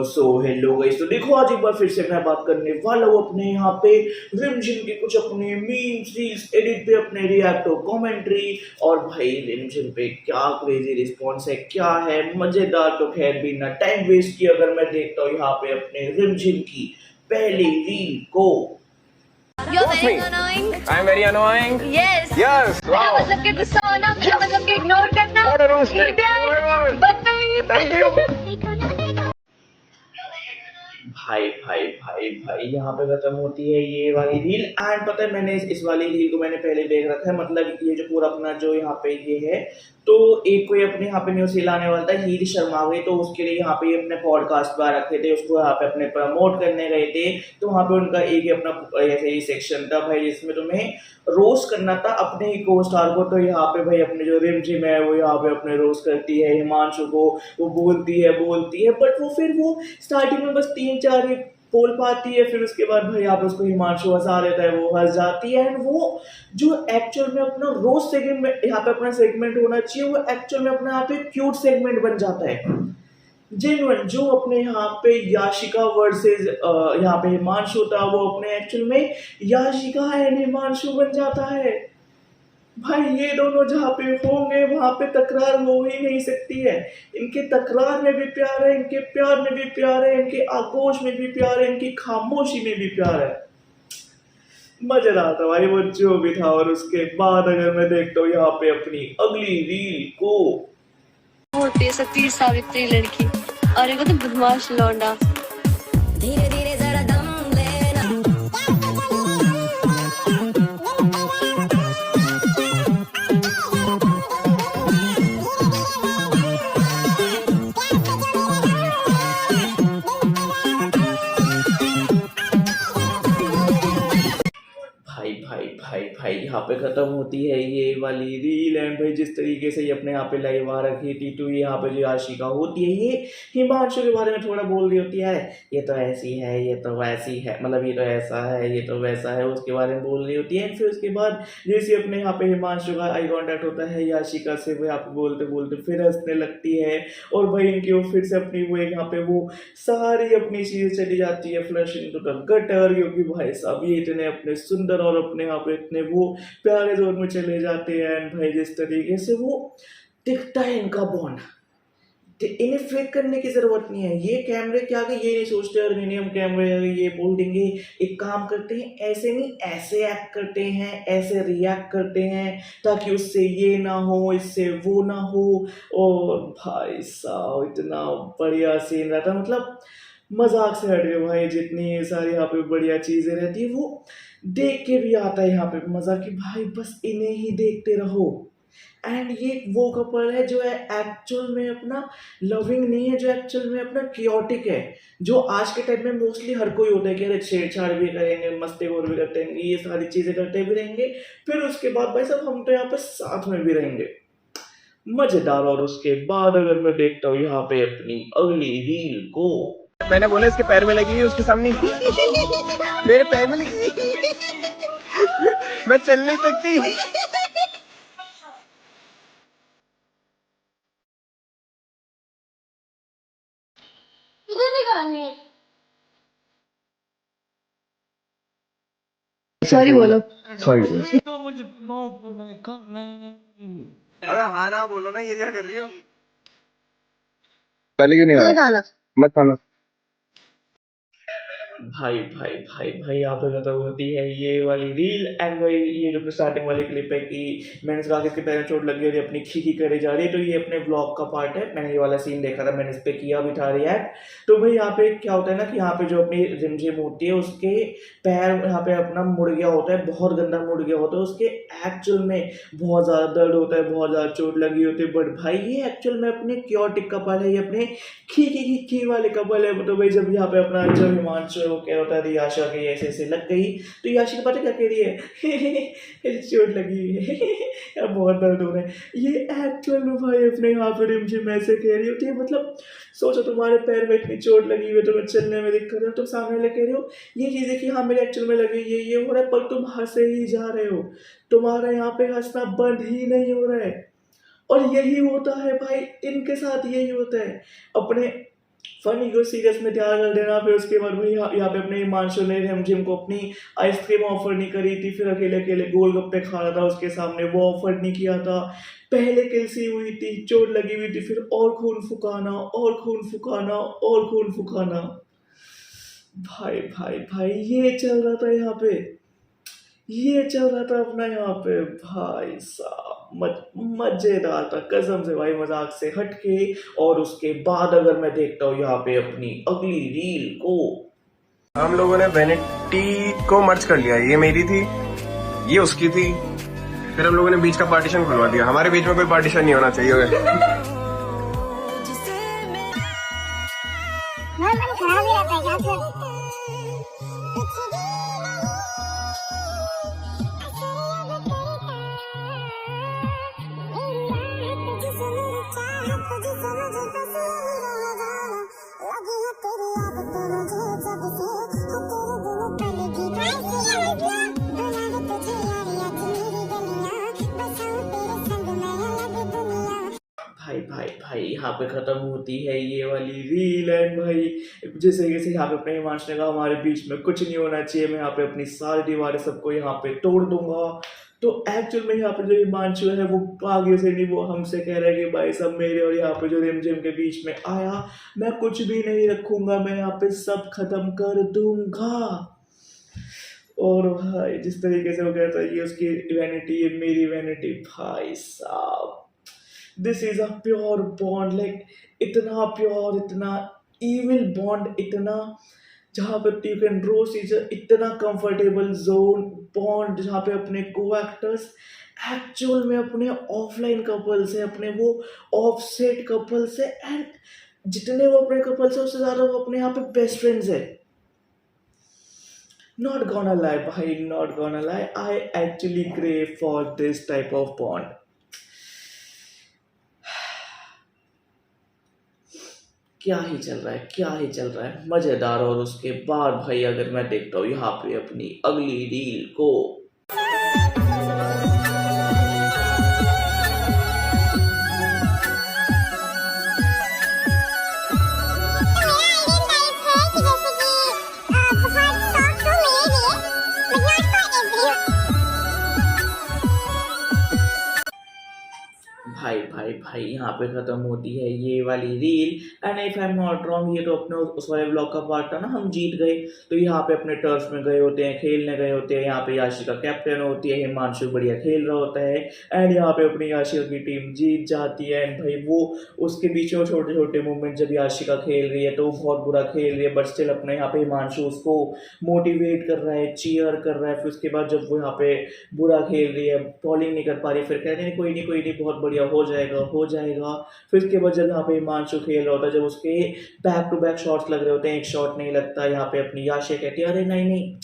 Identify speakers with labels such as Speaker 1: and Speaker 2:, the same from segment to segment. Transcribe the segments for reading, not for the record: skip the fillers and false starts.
Speaker 1: So hello guys, तो देखो आज एक बार फिर से मैं बात करने वाला हूँ अपने यहाँ पे रिमझिम के कुछ अपने मीम्स रील्स एडिट पे अपने रिएक्ट और कमेंट्री। और भाई रिमझिम पे क्या क्रेजी रिस्पॉन्स है, क्या है मजेदार। तो खैर बिना टाइम वेस्ट किए अगर मैं देखता हूँ यहाँ पे अपने रिमझिम की पहली रील को।
Speaker 2: You're very annoying.
Speaker 3: I'm very annoying.
Speaker 2: Yes.
Speaker 3: Yes.
Speaker 2: क्या
Speaker 3: Wow.
Speaker 2: मतलब कि गुस्सा होना, क्या मतलब कि इग्नोर करना,
Speaker 3: What a roast.
Speaker 2: प्यार, बदतमीज।
Speaker 3: Thank you.
Speaker 1: भाई भाई भाई भाई यहाँ पे खत्म होती है ये वाली रील। एंड पता है मैंने इस वाली रील को मैंने पहले देख रखा है, मतलब ये जो पूरा अपना जो यहाँ पे ये है, तो एक कोई अपने यहाँ पे न्यूज़ लाने वाला था हीर शर्मा गई, तो उसके लिए यहाँ पे अपने पॉडकास्ट पर रखे थे, उसको यहाँ पे अपने प्रमोट करने गए थे। तो वहाँ पे उनका एक ही अपना ऐसे ही सेक्शन था भाई जिसमें तुम्हें रोस्ट करना था अपने ही को स्टार को। तो यहाँ पे भाई अपने जो रिमझिम है वो यहाँ पे अपने रोस्ट करती है हिमांशु को, वो बोलती है बट वो फिर वो स्टार्टिंग में बस 3-4 ही बोल पाती है, फिर उसके बाद भाई आप उसको हिमांशु हंसा देता है, वो हंस जाती है। एंड वो जो एक्चुअल में अपना रोस्ट सेगमेंट यहाँ पे अपना सेगमेंट होना चाहिए, वो एक्चुअल में अपने यहाँ पे क्यूट सेगमेंट बन जाता है जेन्युइन। जो अपने यहाँ पे याशिका वर्सेस यहाँ पे हिमांशु था, वो अपने एक्चुअल में याशिका एंड हिमांशु बन जाता है। भाई ये दोनों जहाँ पे होंगे वहां पे तकरार हो ही नहीं सकती है। इनके तकरार में भी प्यार है, इनके प्यार में भी प्यार है, इनके आगोश में भी प्यार है, इनकी खामोशी में भी प्यार है। मजेदार था भाई वो जो भी था। और उसके बाद अगर मैं देखता हूँ यहाँ पे अपनी अगली रील को,
Speaker 4: होती है सतीर सावित्री लड़की और एक तो बदमाश लौंडा। धीरे धीरे जरा दम लेना।
Speaker 1: भाई भाई भाई भाई यहाँ पे खत्म होती है ये वाली रील। एंड भाई जिस तरीके से ये अपने यहाँ पे लाइव आ रखी थी, तो यहाँ पे जो आशिका होती है ये हिमांशु के बारे में थोड़ा बोल रही होती है, ये तो ऐसी है, ये तो वैसी है, मतलब ये तो ऐसा है, ये तो वैसा है, उसके बारे में बोल रही होती है। फिर उसके बाद जैसे अपने यहाँ पे हिमांशु का आई कॉन्टैक्ट होता है आशिका से, वो यहाँ पे बोलते बोलते फिर हंसने लगती है। और भाई इनकी वो फिर से अपनी वो यहाँ पे वो सारी अपनी चीजें चली जाती है फ्लश इनटू द गटर, क्योंकि भाई साहब ये इतने अपने सुंदर और अपने यहाँ पे इतने वो प्यारे जोन में चले जाते हैं। एंड भाई जिस तरीके से वो दिखता है इनका बॉन्ड, इन्हें फेक करने की जरूरत नहीं है। ये कैमरे के आगे ये नहीं सोचते और नहीं हम कैमरे आगे ये बोल देंगे, एक काम करते हैं ऐसे नहीं ऐसे एक्ट करते हैं, ऐसे रिएक्ट करते हैं ताकि उससे ये ना हो, इससे वो ना हो। और भाई साहब इतना बढ़िया सीन रहता, मतलब मजाक से हट गए भाई। जितनी सारी यहाँ पे बढ़िया चीजें रहती है वो देख के भी आता है यहाँ पे मजा कि भाई बस इन्हें ही देखते रहो। एंड ये वो कपल है जो है एक्चुअल में अपना लविंग नहीं है, जो एक्चुअल में अपना क्योटिक है, जो आज के टाइम में मोस्टली हर कोई होता है कि अरे छेड़छाड़ भी करेंगे, मस्ती गोर भी करते रहेंगे, ये सारी चीजें करते भी रहेंगे, फिर उसके बाद भाई साहब हम तो यहाँ पे साथ में भी रहेंगे। मजेदार। और उसके बाद अगर मैं देखता हूँ यहाँ पे अपनी अगली रील को,
Speaker 3: मैंने बोला इसके पैर में लगी, उसके सामने मेरे पैर में लगी। मैं चल नहीं सकती।
Speaker 4: सॉरी बोलो।
Speaker 3: सॉरी। अरे हाँ ना बोलो ना, ये क्या कर रही हो? पहले क्यों नहीं आया? मत खाना।
Speaker 1: भाई भाई भाई भाई यहाँ पे खत्म होती है ये वाली रील। एंड भाई ये जो स्टार्टिंग वाली क्लिप है कि मैंने कहा कि इसके पैर में चोट लगी और ये अपनी खीखी करे जा रही है, तो ये अपने व्लॉग का पार्ट है। मैंने ये वाला सीन देखा था, मैंने इस पे किया भी था रिएक्ट। तो भाई यहाँ पे क्या होता है ना कि यहाँ पे जो अपनी रिमझिम होती है उसके पैर यहाँ पे अपना मुड़ गया होता है, बहुत गंदा मुड़ गया होता है, उसके एक्चुअल में बहुत ज़्यादा दर्द होता है, बहुत ज़्यादा चोट लगी होती है। बट भाई ये एक्चुअल में अपने क्योटिक कपल है, ये अपने खी वाले कपल है। तो भाई जब यहाँ पे अपना जो हिमांशु वो कह होता है याशा की ऐसे ऐसे लग गई, तो याशी को पता क्या कह रही है चोट लगी हुई है यार बहुत दर्द हो रहा है। ये एक्चुअल में भाई अपने यहाँ पे रिमझिम ऐसे कह रही होती है, मतलब सोचो तुम्हारे पैर में इतनी चोट लगी हुई है, तुम्हें चलने में दिक्कत है, तुम सामने वाले कह रहे हो ये चीज़ें कि हाँ मेरे एक्चुअल में लगी ये हो रहा है, पर तुम हंसे ही जा रहे हो, तुम्हारा यहाँ पे हंसना बंद ही नहीं हो रहा है। और यही होता है भाई, इनके साथ यही होता है। अपने फनी को सीरियस में तैयार कर देना। फिर उसके बाद भाई यहाँ पे अपने हिमांशु ने रिमझिम को अपनी आइसक्रीम ऑफर नहीं करी थी, फिर अकेले अकेले गोलगप्पे खा रहा था उसके सामने, वो ऑफर नहीं किया था। पहले किलसी हुई थी, चोट लगी हुई थी, फिर और खून फुकाना और खून फुकाना और खून फुकाना। भाई भाई भाई ये चल रहा था यहाँ पे, ये चल रहा था अपना यहाँ पे भाई साहब। मजेदार था कसम से भाई, मजाक से हटके। और उसके बाद अगर मैं देखता हूँ यहाँ पे अपनी अगली रील को,
Speaker 3: हम लोगों ने वैनिटी को मर्ज कर लिया, ये मेरी थी ये उसकी थी, फिर हम लोगों ने बीच का पार्टीशन खुलवा दिया। हमारे बीच में कोई पार्टीशन नहीं होना चाहिए।
Speaker 5: खराब ही रहता है क्या फिर?
Speaker 1: भाई भाई भाई यहाँ पे खत्म होती है ये वाली रील। एंड भाई जिस तरीके से यहाँ पे अपने हिमांशु ने कहा हमारे बीच में कुछ नहीं होना चाहिए, मैं यहाँ पे अपनी सारी दीवारें सबको यहाँ पे तोड़ दूंगा। तो एक्चुअल में यहाँ पे जो हिमांशु है वो आगे से नहीं, वो हमसे कह रहा है कि भाई सब मेरे और यहाँ पे जो रिमझिम के बीच में आया, मैं कुछ भी नहीं रखूंगा, मैं यहाँ पे सब खत्म कर दूंगा। और भाई जिस तरीके से वो कहता है ये उसकी वैनिटी, ये मेरी वैनिटी, भाई साहब this is a pure bond. Like इतना प्योर, इतना इविल बॉन्ड, इतना जहाँ पे यू कैन रोस्ट इज इतना कंफर्टेबल जोन बॉन्ड, जहाँ पे अपने को एक्टर्स एक्चुअल में अपने ऑफलाइन कपल से, अपने वो ऑफ सेट कपल से, एंड जितने वो अपने कपल से उससे ज़्यादा वो अपने यहाँ पे बेस्ट फ्रेंड्स है। Not gonna lie भाई, not gonna lie, I actually crave for this type of bond. क्या ही चल रहा है, क्या ही चल रहा है, मजेदार। और उसके बाद भाई अगर मैं देखता हूँ यहाँ पे अपनी अगली रील को, भाई भाई भाई यहाँ पे खत्म होती है ये वाली reel. And if I am not wrong, ये तो अपने उस वाले ब्लॉग का पार्ट था ना, हम जीत गए। तो यहाँ पे अपने टर्फ में गए होते हैं, खेलने गए होते हैं, यहाँ पे याशिका कैप्टन होती है, हिमांशु बढ़िया खेल रहा होता है, एंड यहाँ पे अपनी याशिका की टीम जीत जाती है। एंड भाई वो उसके बीच में छोटे छोटे मूवमेंट, जब याशिका खेल रही है तो वो बहुत बुरा खेल रही है, बट स्टिल अपने यहाँ पे हिमांशु उसको मोटिवेट कर रहा है, चीयर कर रहा है। फिर उसके बाद जब वो यहाँ पे बुरा खेल रही है, बॉलिंग नहीं कर पा रही, फिर कह रहे हैं कोई नहीं बहुत बढ़िया हो जाएगा हो जाएगा। फिर उसके बाद जब यहाँ पे हिमांशु खेल रहा होता है, जब उसके बैक टू बैक शॉट्स लग रहे होते हैं, एक शॉट नहीं लगता, यहाँ पे अपनी याशिका कहती है अरे नहीं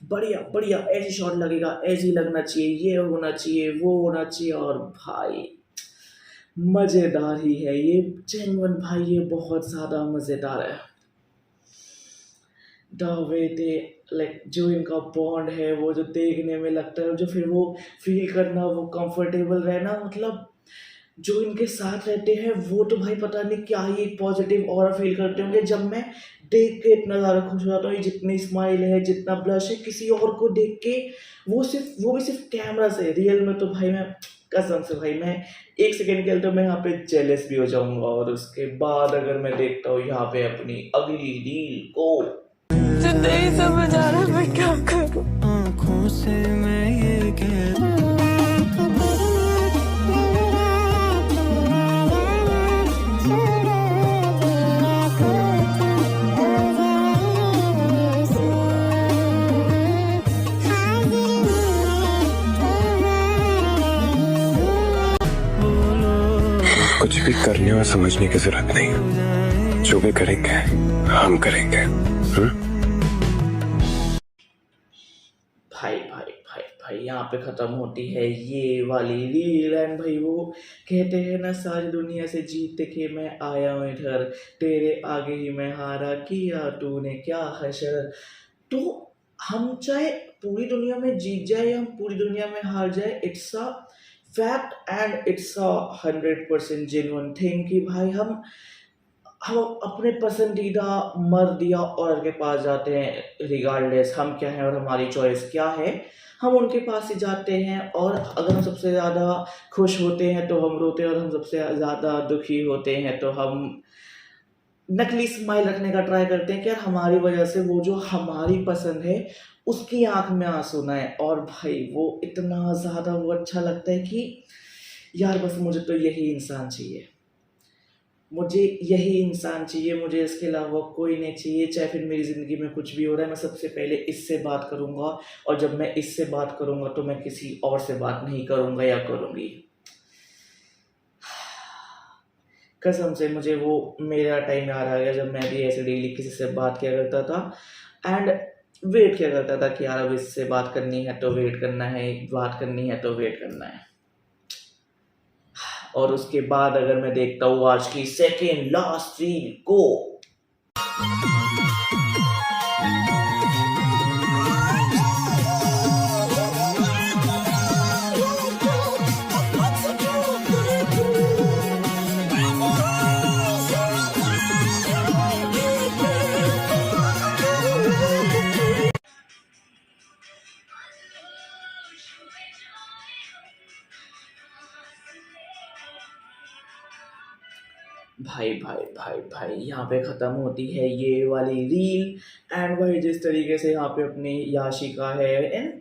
Speaker 1: बढ़िया बढ़िया ऐसी शॉट लगेगा, ऐसे ही लगना चाहिए, ये होना चाहिए, वो होना चाहिए। और भाई मजेदार ही है ये, जेन्युइन भाई ये बहुत ज्यादा मजेदार है। द वे दे लाइक जो इनका बॉन्ड है, वो जो देखने में लगता है, जो फिर वो फील करना, वो कंफर्टेबल रहना, मतलब जो इनके साथ रहते हैं वो तो भाई पता नहीं क्या ही एक पॉजिटिव ऑरा फील करते होंगे। जब मैं देख के इतना ज़्यादा खुश हो जाता हूँ, जितनी स्माइल है, जितना ब्लश है, किसी और को देख के वो भी सिर्फ कैमरा से, रियल में तो भाई मैं कसम से भाई मैं एक सेकेंड के लिए तो मैं यहाँ पे जेलस भी हो जाऊंगा। और उसके बाद अगर मैं देखता हूँ यहाँ पे अपनी अगली रील को,
Speaker 4: नहीं समझ आ रहा मैं क्या करूं।
Speaker 6: आँखों से मैं ये कह कुछ भी करने और समझने की जरूरत नहीं, जो भी करेंगे हम करेंगे।
Speaker 1: भाई भाई भाई भाई यहाँ पे खत्म होती है ये वाली रील। एंड भाई वो कहते हैं ना, सारी दुनिया से जीत के मैं आया हूँ इधर, तेरे आगे ही मैं हारा, किया तूने क्या हशर। तो हम चाहे पूरी दुनिया में जीत जाए या हम पूरी दुनिया में हार जाए, it's a fact and it's a 100% genuine thing कि भाई हम अपने पसंदीदा मर्द या औरत के पास जाते हैं, रिगार्डलेस हम क्या हैं और हमारी चॉइस क्या है, हम उनके पास ही जाते हैं। और अगर हम सबसे ज़्यादा खुश होते हैं तो हम रोते हैं, और हम सबसे ज़्यादा दुखी होते हैं तो हम नकली स्माइल रखने का ट्राई करते हैं कि यार हमारी वजह से वो जो हमारी पसंद है उसकी आंख में आंसू ना आए। और भाई वो इतना ज़्यादा वो अच्छा लगता है कि यार बस मुझे तो यही इंसान चाहिए, मुझे यही इंसान चाहिए, मुझे इसके अलावा कोई नहीं चाहिए। चाहे फिर मेरी ज़िंदगी में कुछ भी हो रहा है, मैं सबसे पहले इससे बात करूँगा, और जब मैं इससे बात करूँगा तो मैं किसी और से बात नहीं करूँगा या करूँगी। कसम से मुझे वो मेरा टाइम याद आ गया जब मैं भी ऐसे डेली किसी से बात किया करता था एंड वेट किया करता था कि यार अब इससे बात करनी है तो वेट करना है, बात करनी है तो वेट करना है। और उसके बाद अगर मैं देखता हूँ आज की सेकेंड लास्ट रील को, भाई यहाँ पे ख़त्म होती है ये वाली रील। एंड भाई जिस तरीके से यहाँ पे अपनी याशिका है एंड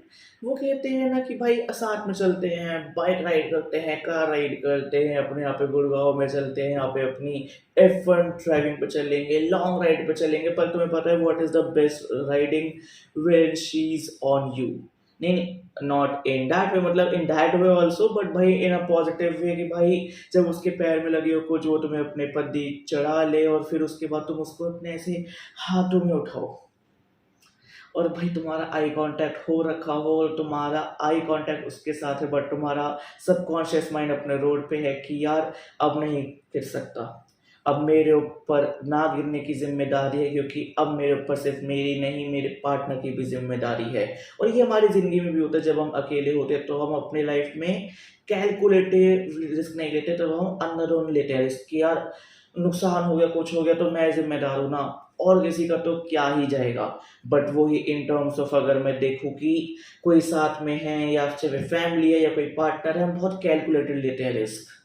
Speaker 1: वो कहते हैं ना कि भाई साथ में चलते हैं, बाइक राइड करते हैं, कार राइड करते हैं, अपने यहाँ पे गुड़गांव में चलते हैं, यहाँ पे अपनी F1 ड्राइविंग पे चलेंगे, लॉन्ग राइड पे चलेंगे। पर तुम्हें पता है what is the best riding when she is on you. नहीं, नॉट इन दैट वे, मतलब in that way also, but भाई इन अ पॉजिटिव वे कि भाई जब उसके पैर में लगे हो कुछ, वो तुम्हें अपने पद्दी चढ़ा ले और फिर उसके बाद तुम उसको अपने ऐसे हाथों में उठाओ और भाई तुम्हारा आई कांटेक्ट हो रखा हो और तुम्हारा आई कांटेक्ट उसके साथ है, बट तुम्हारा सबकॉन्शियस माइंड अपने रोड पे है कि यार अब नहीं गिर सकता, अब मेरे ऊपर ना गिरने की जिम्मेदारी है, क्योंकि अब मेरे ऊपर सिर्फ मेरी नहीं मेरे पार्टनर की भी जिम्मेदारी है। और ये हमारी ज़िंदगी में भी होता है, जब हम अकेले होते हैं तो हम अपने लाइफ में कैलकुलेटिव रिस्क नहीं लेते, तो हम अननोन लेते हैं रिस्क कि यार नुकसान हो गया, कुछ हो गया तो मैं जिम्मेदार हूँ ना, और किसी का तो क्या ही जाएगा। बट वही इन टर्म्स ऑफ अगर मैं देखूँ कि कोई साथ में है या चाहे फैमिली है या कोई पार्टनर है, हम बहुत कैलकुलेटेड लेते हैं रिस्क।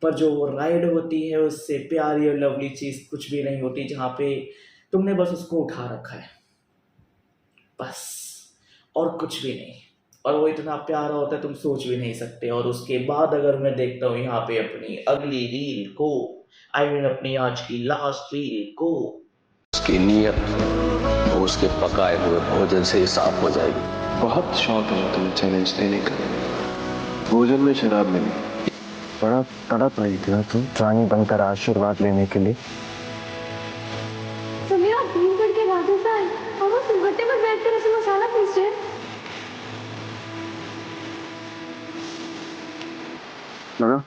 Speaker 1: पर जो वो राइड होती है उससे प्यारी और लवली चीज़ कुछ भी नहीं होती, जहाँ पे तुमने बस उसको उठा रखा है बस, और कुछ भी नहीं, और वो इतना प्यारा होता है तुम सोच भी नहीं सकते। और उसके बाद अगर मैं देखता हूँ यहाँ पे अपनी अगली रील को, आई मीन अपनी आज की लास्ट रील को,
Speaker 7: उसकी नीयत और उसके पकाए हुए भोजन से ही साफ हो जाएगी।
Speaker 6: बहुत शौक है तुम्हें चैलेंज देने का। भोजन में शराब मिली, बड़ा तड़प रही थी ना तुम रानी बनकर आशीर्वाद लेने के लिए।
Speaker 4: समीरा घूम करके वापस आए और वो सिलबट्टे पर बैठकर ऐसे मसाला पीस रहे।
Speaker 6: ना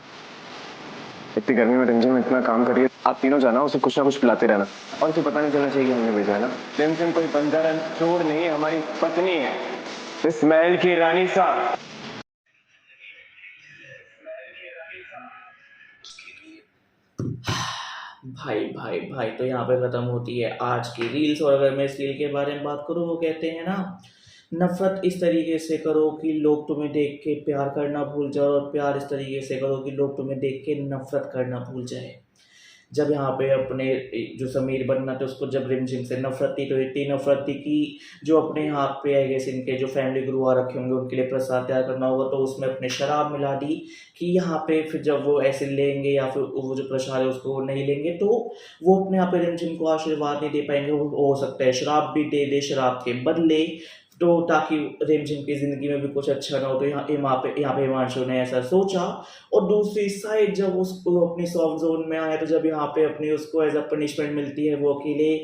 Speaker 6: इतनी गर्मी में रिमझिम इतना काम करिए, आप तीनों जाना उसे कुछ ना कुछ पिलाते रहना। और उसे पता नहीं चलना चाहिए कि हमने भेजा है ना। रिमझिम कोई बंजारा चोर नहीं है, हमारी पत्नी है, इस महल की रानी साहब।
Speaker 1: भाई तो यहाँ पे ख़त्म होती है आज की रील्स। और अगर मैं इस रील के बारे में बात करूँ, वो कहते हैं ना, नफ़रत इस तरीके से करो कि लोग तुम्हें देख के प्यार करना भूल जाओ, और प्यार इस तरीके से करो कि लोग तुम्हें देख के नफ़रत करना भूल जाए। जब यहाँ पे अपने जो समीर बनना था उसको जब रिमझिम से नफरत थी, तो इतनी नफरत थी कि जो अपने यहाँ पे आई गेस इनके जो फैमिली गुरु आ रखे होंगे उनके लिए प्रसाद तैयार करना होगा, तो उसमें अपने शराब मिला दी कि यहाँ पे फिर जब वो ऐसे लेंगे या फिर वो जो प्रसाद है उसको नहीं लेंगे तो वो अपने यहाँ पे रिमझिम को आशीर्वाद नहीं दे पाएंगे। वो हो सकता है शराब भी दे दे शराब के बदले, तो ताकि रिमझिम की ज़िंदगी में भी कुछ अच्छा ना हो। तो यहाँ पे हिमांशु ने ऐसा सोचा। और दूसरी साइड जब उसको अपनी सॉफ्ट जोन में आया, तो जब यहाँ पे अपनी उसको एज अ पनिशमेंट मिलती है, वो अकेले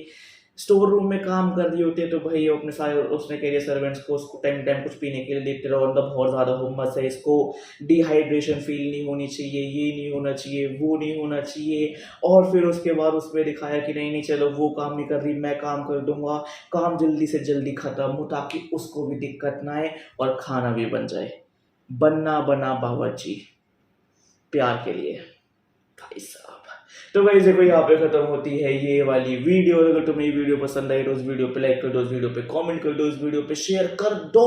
Speaker 1: स्टोर रूम में काम कर रही होती है, तो भाई अपने सारे उसने कह दिया सर्वेंट्स को उसको टाइम कुछ पीने के लिए देते रहो, मतलब बहुत ज़्यादा हुम्मस है, इसको डिहाइड्रेशन फील नहीं होनी चाहिए, ये नहीं होना चाहिए, वो नहीं होना चाहिए। और फिर उसके बाद उसमें दिखाया कि नहीं चलो वो काम नहीं कर रही, मैं काम कर दूंगा, काम जल्दी से जल्दी ख़त्म हो ताकि उसको भी दिक्कत ना आए और खाना भी बन जाए। बना बावर्ची प्यार के लिए भाई साहब। तो वही देखो यहाँ पे खत्म होती है ये वाली वीडियो। अगर तुम्हें ये वीडियो पसंद आई तो उस वीडियो पे लाइक कर दो, उस वीडियो पे कमेंट कर दो, उस वीडियो पे शेयर कर दो।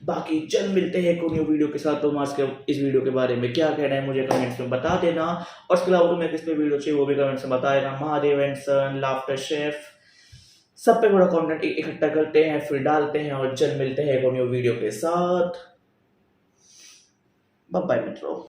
Speaker 1: बाकी जल्द मिलते हैं एक न्यू वीडियो के साथ। तुम आज के इस वीडियो के बारे में क्या कहना है मुझे कमेंट्स में बता देना, और इसके अलावा तुम्हें किस पे वीडियो चाहिए वो भी कमेंट्स में बता देना। Mahadev and son, laughter chef, सब पे थोड़ा कंटेंट इकट्ठा करते हैं फिर डालते हैं, और जल्द मिलते हैं एक न्यू वीडियो के साथ। बाय बाय मित्रों।